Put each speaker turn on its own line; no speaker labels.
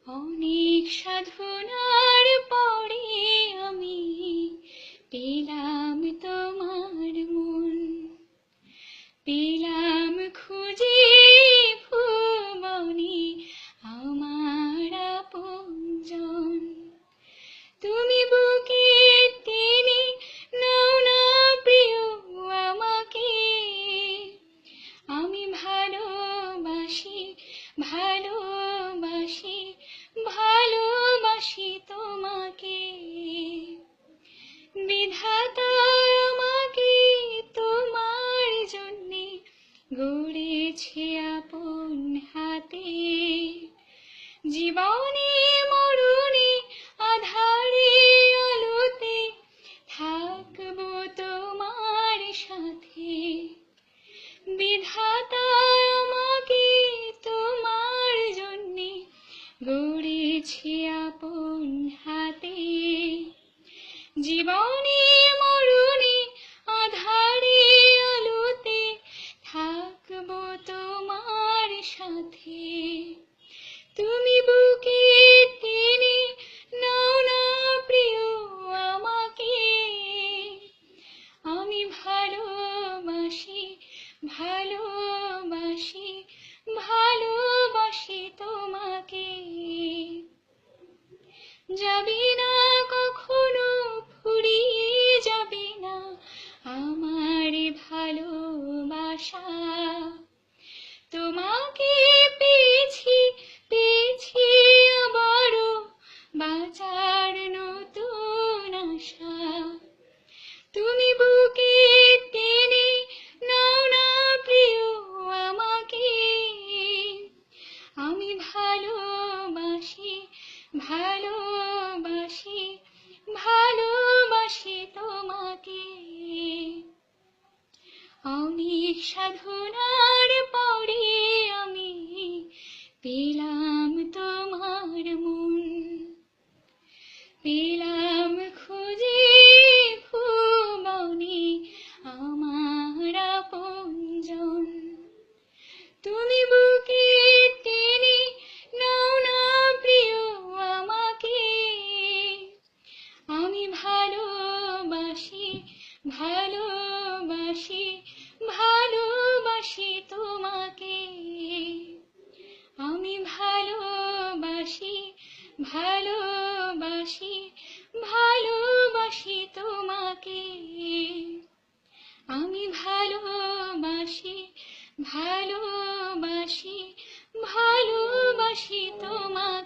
অনেক সাধনার পরে আমি পেলাম তোমার মন, পেলাম খুঁজে ভুবনে আমার আপনজন। তুমি বুকে টেনে নাও না প্রিয় আমাকে, আমি ভালোবাসি ভালোবাসি ভালোবাসি তোমাকে। বিধাতা আমাকে তোমার জন্যে গড়েছে আপন হাতে, জীবনে মরণে আধারে আলোতে থাকবো তোমার সাথে। বিধাতা আমাকে তোমার জন্যে গড়েছে আপন হাতে, জীবনে মরণে আধারে আলোতে থাকবো তোমার সাথে। তুমি বুকে টেনে নাও না প্রিয় আমাকে, আমি ভালোবাসি ভালোবাসি ভালোবাসি তোমাকে। যাবে না কখনো ফুরিয়ে যাবে না আমার ভালোবাসা, তোমাকে পেয়েছি পেয়েছি আবারও বাঁচার নতুন আশা। তুমি বুকে টেনে নাও না প্রিয় আমাকে, আমি ভালোবাসি ভালোবাসি ভালোবাসি তোমাকে। অনেক সাধনার পরে আমি পেলাম তোমার মন, পেলাম খুঁজে ভুবনে আমার আপনজন। তুমি বুকে টেনে নাও না প্রিয় আমাকে, আমি ভালোবাসি ভালোবাসি ভালোবাসি তোমাকে। আমি ভালোবাসি ভালোবাসি ভালোবাসি তোমাকে। আমি ভালোবাসি ভালোবাসি ভালোবাসি তোমাকে।